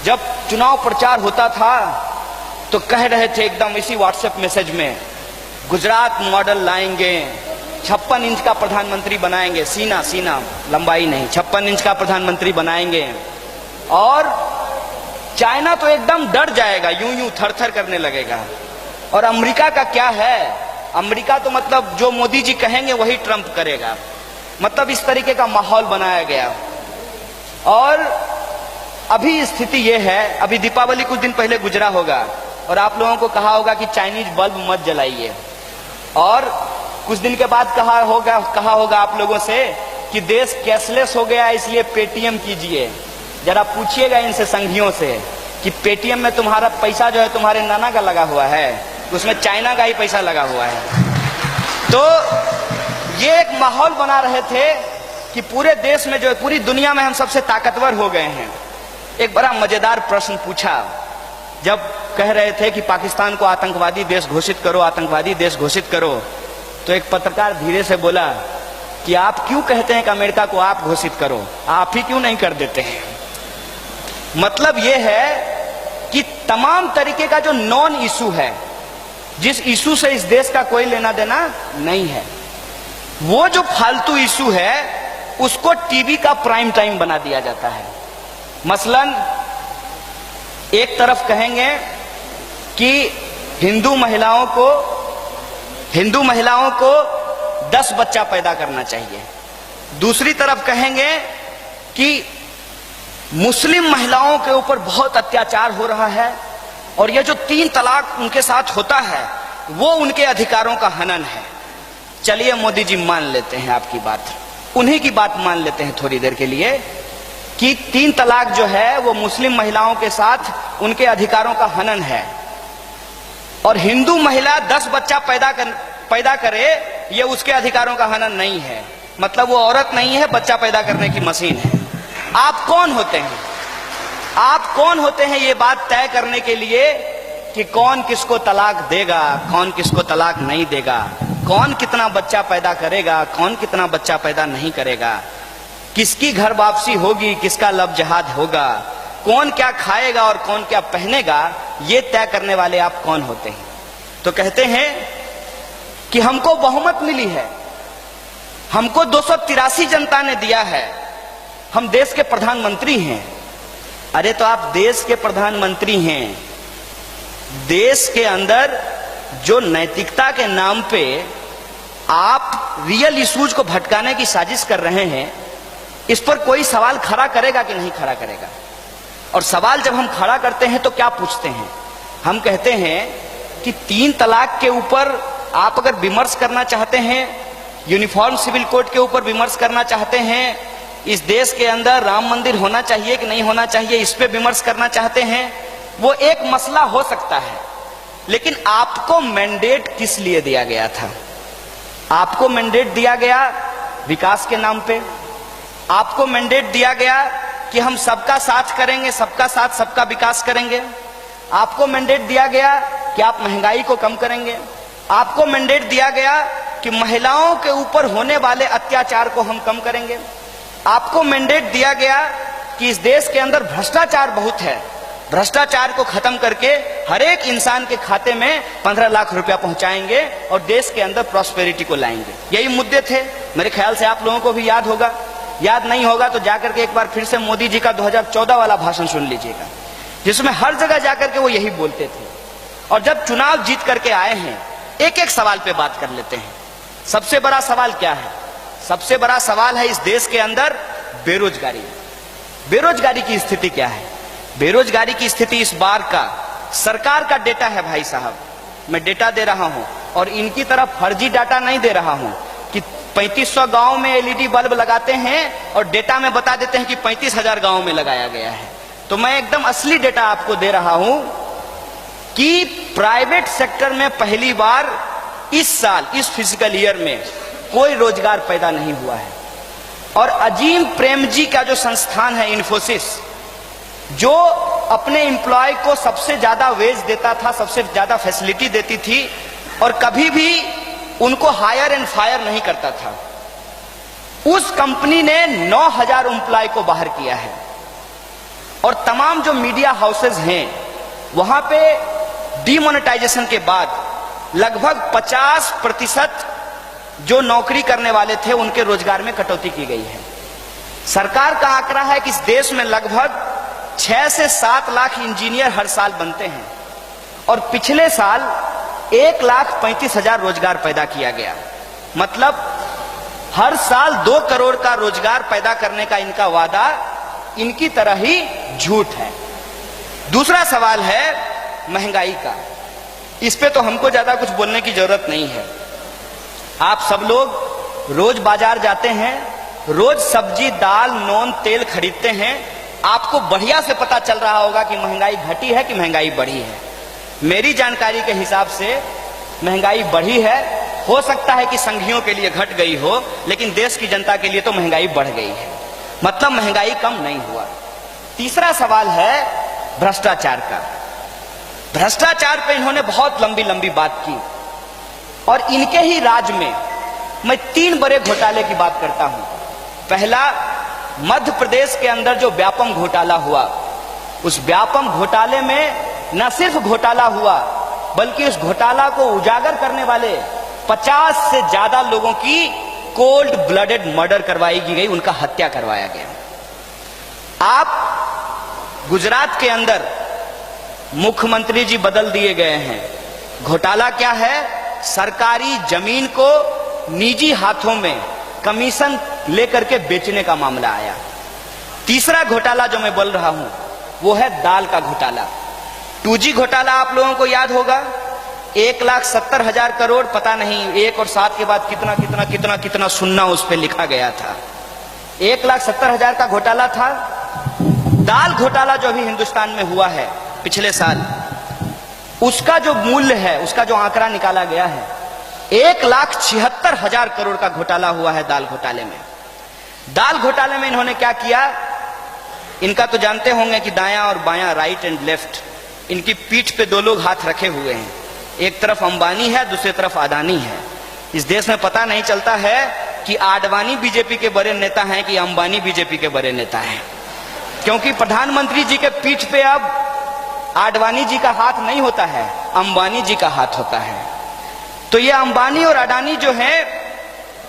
जब चुनाव प्रचार होता था तो कह रहे थे एकदम इसी व्हाट्सएप मैसेज में, गुजरात मॉडल लाएंगे, 56 इंच का प्रधानमंत्री बनाएंगे, सीना लंबाई नहीं, 56 इंच का प्रधानमंत्री बनाएंगे। और चाइना तो एकदम डर जाएगा, यूं थर-थर करने लगेगा। और अमेरिका का क्या है, अमेरिका तो मतलब जो मोदी जी कहेंगे वही ट्रंप करेगा, मतलब इस तरीके का माहौल बनाया गया। और अभी स्थिति यह है, अभी दीपावली कुछ दिन पहले गुजरा होगा और आप लोगों को कहा होगा कि चाइनीज बल्ब मत जलाइए, और कुछ दिन के बाद कहा होगा आप लोगों से कि देश कैशलेस हो गया इसलिए पेटीएम कीजिए। जरा पूछिएगा इनसे संघियों से कि पेटीएम में तुम्हारा पैसा जो है तुम्हारे नाना का लगा हुआ है, उसमें चाइना का ही पैसा लगा हुआ है। तो ये एक माहौल बना रहे थे कि पूरे देश में जो पूरी दुनिया में हम सबसे ताकतवर हो गए हैं। एक बड़ा मजेदार प्रश्न पूछा जब कह रहे थे कि पाकिस्तान को आतंकवादी देश घोषित करो, आतंकवादी देश घोषित करो, तो एक पत्रकार धीरे से बोला कि आप क्यों कहते हैं कि अमेरिका को आप घोषित करो, आप ही क्यों नहीं कर देते हैं। मतलब यह है कि तमाम तरीके का जो नॉन इशू है, जिस इशू से इस देश का कोई लेना देना नहीं है, वो जो फालतू इशू है उसको टीवी का प्राइम टाइम बना दिया जाता है। मसलन एक तरफ कहेंगे कि हिंदू महिलाओं को 10 बच्चा पैदा करना चाहिए, दूसरी तरफ कहेंगे कि मुस्लिम महिलाओं के ऊपर बहुत अत्याचार हो रहा है और ये जो 3 तलाक उनके साथ होता है वो उनके अधिकारों का हनन है। चलिए मोदी जी मान लेते हैं आपकी बात, उन्हीं की बात मान लेते हैं थोड़ी देर के लिए कि 3 तलाक जो है वो मुस्लिम महिलाओं के साथ उनके अधिकारों का हनन है, और हिंदू महिला 10 बच्चा पैदा करे ये उसके अधिकारों का हनन नहीं है। मतलब वो औरत नहीं है, बच्चा पैदा करने की मशीन है। आप कौन होते हैं, आप कौन होते हैं ये बात तय करने के लिए कि कौन किसको तलाक देगा, कौन किसको तलाक नहीं देगा, कौन कितना बच्चा पैदा करेगा, कौन कितना बच्चा पैदा नहीं करेगा, किसकी घर वापसी होगी, किसका लब जहाद होगा, कौन क्या खाएगा और कौन क्या पहनेगा, ये तय करने वाले आप कौन होते हैं। तो कहते हैं कि हमको बहुमत मिली है, हमको 283 जनता ने दिया है, हम देश के प्रधानमंत्री हैं। अरे तो आप देश के प्रधानमंत्री हैं, देश के अंदर जो नैतिकता के नाम पे आप रियल इश्यूज को भटकाने की साजिश कर रहे हैं, इस पर कोई सवाल खड़ा करेगा कि नहीं खड़ा करेगा। और सवाल जब हम खड़ा करते हैं तो क्या पूछते हैं, हम कहते हैं कि 3 तलाक के ऊपर आप अगर विमर्श करना चाहते हैं, यूनिफॉर्म सिविल कोड के ऊपर विमर्श करना चाहते हैं, इस देश के अंदर राम मंदिर होना चाहिए कि नहीं होना चाहिए इस पे विमर्श करना चाहते हैं, वो एक मसला हो सकता है। लेकिन आपको मैंडेट किस लिए दिया गया था? आपको मैंडेट दिया गया विकास के नाम पे, आपको मैंडेट दिया गया कि हम सबका साथ करेंगे, सबका साथ सबका विकास करेंगे। आपको मैंडेट दिया गया कि आप महंगाई को कम करेंगे। आपको मैंडेट दिया गया कि महिलाओं के ऊपर होने वाले अत्याचार को हम कम करेंगे। आपको मैंडेट दिया गया कि इस देश के अंदर भ्रष्टाचार बहुत है, भ्रष्टाचार को खत्म करके हर एक इंसान के खाते में 15 लाख रुपया पहुंचाएंगे और देश के अंदर प्रॉस्पेरिटी को लाएंगे। यही मुद्दे थे। मेरे ख्याल से आप लोगों को भी याद होगा, याद नहीं होगा तो जाकर के एक बार फिर से मोदी जी का 2014 वाला भाषण सुन लीजिएगा, जिसमें हर जगह जाकर के वो यही बोलते थे। और जब चुनाव जीत करके आए हैं, एक एक सवाल पे बात कर लेते हैं। सबसे बड़ा सवाल क्या है? सबसे बड़ा सवाल है इस देश के अंदर बेरोजगारी। बेरोजगारी की स्थिति क्या है? बेरोजगारी की स्थिति इस बार का सरकार का डेटा है भाई साहब, मैं डेटा दे रहा हूं और इनकी तरफ फर्जी डाटा नहीं दे रहा हूं कि 3500 गांव में एलईडी बल्ब लगाते हैं और डेटा में बता देते हैं कि 35,000 गांव में लगाया गया है। तो मैं एकदम असली डेटा आपको दे रहा हूं कि प्राइवेट सेक्टर में पहली बार इस साल, इस फिजिकल ईयर में कोई रोजगार पैदा नहीं हुआ है। और अजीम प्रेमजी का जो संस्थान है इन्फोसिस, जो अपने एम्प्लॉय को सबसे ज्यादा वेज देता था, सबसे ज्यादा फैसिलिटी देती थी और कभी भी उनको हायर एंड फायर नहीं करता था, उस कंपनी ने 9,000 एम्प्लॉय को बाहर किया है। और तमाम जो मीडिया हाउसेज हैं वहां पे डीमोनेटाइजेशन के बाद लगभग 50% जो नौकरी करने वाले थे उनके रोजगार में कटौती की गई है। सरकार का आंकड़ा है कि इस देश में लगभग 6 से 7 लाख इंजीनियर हर साल बनते हैं और पिछले साल 1,35,000 रोजगार पैदा किया गया। मतलब हर साल 2 करोड़ का रोजगार पैदा करने का इनका वादा इनकी तरह ही झूठ है। दूसरा सवाल है महंगाई का। इस पे तो हमको ज्यादा कुछ बोलने की जरूरत नहीं है। आप सब लोग रोज बाजार जाते हैं, रोज सब्जी दाल नून तेल खरीदते हैं, आपको बढ़िया से पता चल रहा होगा कि महंगाई घटी है कि महंगाई बढ़ी है। मेरी जानकारी के हिसाब से महंगाई बढ़ी है। हो सकता है कि संघियों के लिए घट गई हो, लेकिन देश की जनता के लिए तो महंगाई बढ़ गई है। मतलब महंगाई कम नहीं हुआ। तीसरा सवाल है भ्रष्टाचार का। भ्रष्टाचार पे इन्होंने बहुत लंबी लंबी बात की और इनके ही राज में मैं 3 बड़े घोटाले की बात करता हूं। पहला, मध्य प्रदेश के अंदर जो व्यापम घोटाला हुआ, उस व्यापम घोटाले में न सिर्फ घोटाला हुआ बल्कि उस घोटाला को उजागर करने वाले 50 से ज्यादा लोगों की कोल्ड ब्लडेड मर्डर करवाई गई, उनका हत्या करवाया गया। आप गुजरात के अंदर मुख्यमंत्री जी बदल दिए गए हैं। घोटाला क्या है? सरकारी जमीन को निजी हाथों में कमीशन लेकर के बेचने का मामला आया। तीसरा घोटाला जो मैं बोल रहा हूं वो है दाल का घोटाला। 2G घोटाला आप लोगों को याद होगा। 1,70,000 करोड़, पता नहीं 1 और 7 के बाद कितना कितना कितना कितना सुन्ना उस पर लिखा गया था। 1,70,000 का घोटाला था। दाल घोटाला जो अभी हिंदुस्तान में हुआ है पिछले साल, उसका जो मूल्य है, उसका जो आंकड़ा निकाला गया है, 1,76,000 करोड़ का घोटाला हुआ है दाल घोटाले में। दाल घोटाले में इन्होंने क्या किया? इनका तो जानते होंगे कि दायां और बायां, राइट एंड लेफ्ट, इनकी पीठ पे 2 लोग हाथ रखे हुए हैं। एक तरफ अंबानी है, दूसरी तरफ अडानी है। इस देश में पता नहीं चलता है कि आडवाणी बीजेपी के बड़े नेता हैं कि अंबानी बीजेपी के बड़े नेता हैं, क्योंकि प्रधानमंत्री जी के पीठ पे अब आडवाणी जी का हाथ नहीं होता है, अंबानी जी का हाथ होता है। तो ये अंबानी और अडानी जो है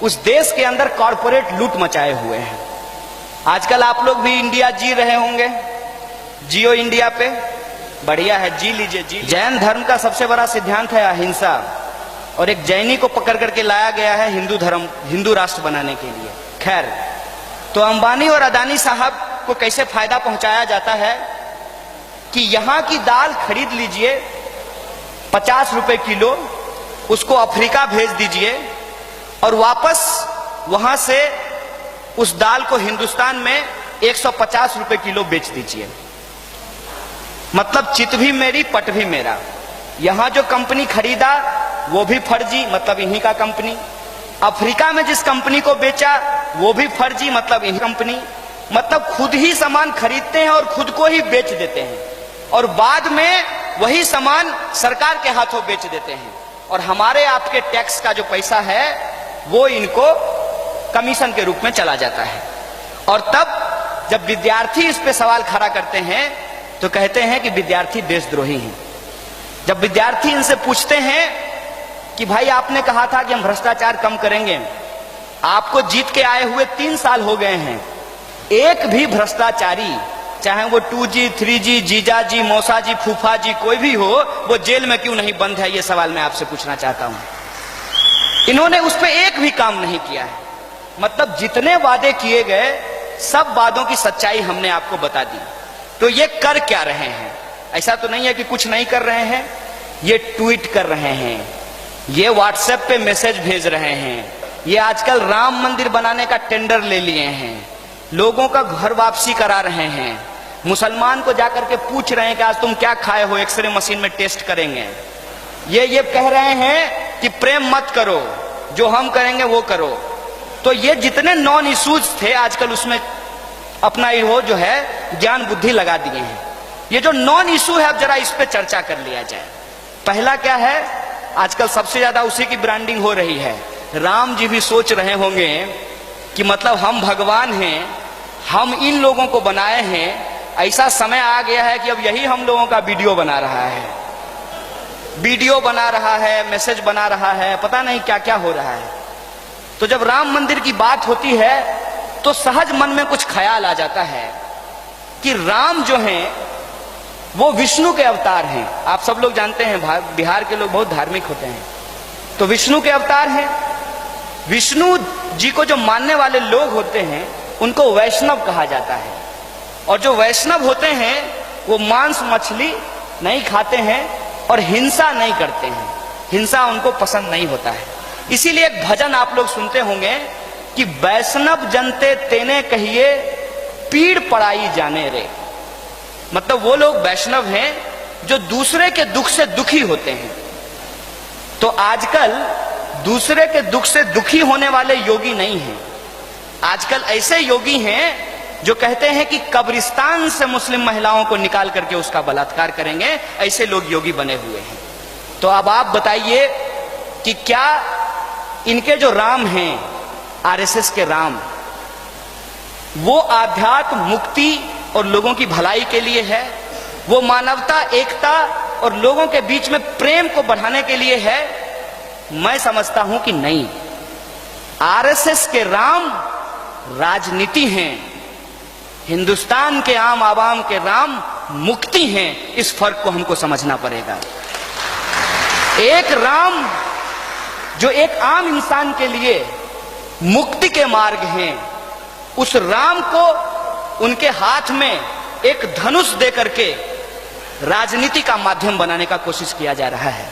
उस देश के अंदर कॉरपोरेट लूट मचाए हुए हैं। आजकल आप लोग भी इंडिया जी रहे होंगे, जियो इंडिया पे, बढ़िया है, जी लीजिए जी। जैन धर्म का सबसे बड़ा सिद्धांत है अहिंसा, और एक जैनी को पकड़ करके लाया गया है हिंदू धर्म, हिंदू राष्ट्र बनाने के लिए। खैर, तो अंबानी और अडानी साहब को कैसे फायदा पहुंचाया जाता है कि यहां की दाल खरीद लीजिए 50 रुपए किलो, उसको अफ्रीका भेज दीजिए और वापस वहां से उस दाल को हिंदुस्तान में 150 रुपए किलो बेच दीजिए। मतलब चित भी मेरी पट भी मेरा। यहां जो कंपनी खरीदा वो भी फर्जी, मतलब इन्हीं का कंपनी। अफ्रीका में जिस कंपनी को बेचा वो भी फर्जी, मतलब इन्हीं कंपनी। मतलब खुद ही सामान खरीदते हैं और खुद को ही बेच देते हैं और बाद में वही सामान सरकार के हाथों बेच देते हैं और हमारे आपके टैक्स का जो पैसा है वो इनको कमीशन के रूप में चला जाता है। और तब जब विद्यार्थी इस पे सवाल खड़ा करते हैं तो कहते हैं कि विद्यार्थी देशद्रोही हैं। जब विद्यार्थी इनसे पूछते हैं कि भाई आपने कहा था कि हम भ्रष्टाचार कम करेंगे, आपको जीत के आए हुए 3 साल हो गए हैं, एक भी भ्रष्टाचारी, चाहे वो 2G, 3G, जीजा जी, मौसा जी, फूफा जी, कोई भी हो, वो जेल में क्यों नहीं बंद है? ये सवाल मैं आपसे पूछना चाहता हूं। इन्होंने उस पर एक भी काम नहीं किया है। मतलब जितने वादे किए गए सब वादों की सच्चाई हमने आपको बता दी। तो ये कर क्या रहे हैं? ऐसा तो नहीं है कि कुछ नहीं कर रहे हैं। ये ट्वीट कर रहे हैं, ये व्हाट्सएप पे मैसेज भेज रहे हैं, ये आजकल राम मंदिर बनाने का टेंडर ले लिए हैं, लोगों का घर वापसी करा रहे हैं, मुसलमान को जाकर के पूछ रहे हैं कि आज तुम क्या खाए हो, एक्सरे मशीन में टेस्ट करेंगे। ये कह रहे हैं कि प्रेम मत करो, जो हम करेंगे वो करो। तो ये जितने नॉन इश्यूज थे आजकल उसमें अपना वो जो है ज्ञान बुद्धि लगा दिए हैं। ये जो नॉन इश्यू है अब जरा इस पे चर्चा कर लिया जाए। पहला क्या है? आजकल सबसे ज्यादा उसी की ब्रांडिंग हो रही है। राम जी भी सोच रहे होंगे कि मतलब हम भगवान हैं, हम इन लोगों को बनाए हैं, ऐसा समय आ गया है कि अब यही हम लोगों का वीडियो बना रहा है, वीडियो बना रहा है, मैसेज बना रहा है, पता नहीं क्या क्या हो रहा है। तो जब राम मंदिर की बात होती है तो सहज मन में कुछ ख्याल आ जाता है कि राम जो हैं वो विष्णु के अवतार हैं। आप सब लोग जानते हैं बिहार के लोग बहुत धार्मिक होते हैं, तो विष्णु के अवतार हैं। विष्णु जी को जो मानने वाले लोग होते हैं उनको वैष्णव कहा जाता है, और जो वैष्णव होते हैं वो मांस मछली नहीं खाते हैं और हिंसा नहीं करते हैं, हिंसा उनको पसंद नहीं होता है। इसीलिए एक भजन आप लोग सुनते होंगे कि वैष्णव जनते तेने कहिए पीड़ पड़ाई जाने रे। मतलब वो लोग वैष्णव हैं जो दूसरे के दुख से दुखी होते हैं। तो आजकल दूसरे के दुख से दुखी होने वाले योगी नहीं हैं, आजकल ऐसे योगी हैं जो कहते हैं कि कब्रिस्तान से मुस्लिम महिलाओं को निकाल करके उसका बलात्कार करेंगे, ऐसे लोग योगी बने हुए हैं। तो अब आप बताइए कि क्या इनके जो राम हैं, आरएसएस के राम, वो आध्यात्म मुक्ति और लोगों की भलाई के लिए है, वो मानवता एकता और लोगों के बीच में प्रेम को बढ़ाने के लिए है? मैं समझता हूं कि नहीं। आरएसएस के राम राजनीति हैं, हिंदुस्तान के आम आवाम के राम मुक्ति हैं। इस फर्क को हमको समझना पड़ेगा। एक राम जो एक आम इंसान के लिए मुक्ति के मार्ग हैं, उस राम को उनके हाथ में एक धनुष दे करके राजनीति का माध्यम बनाने का कोशिश किया जा रहा है।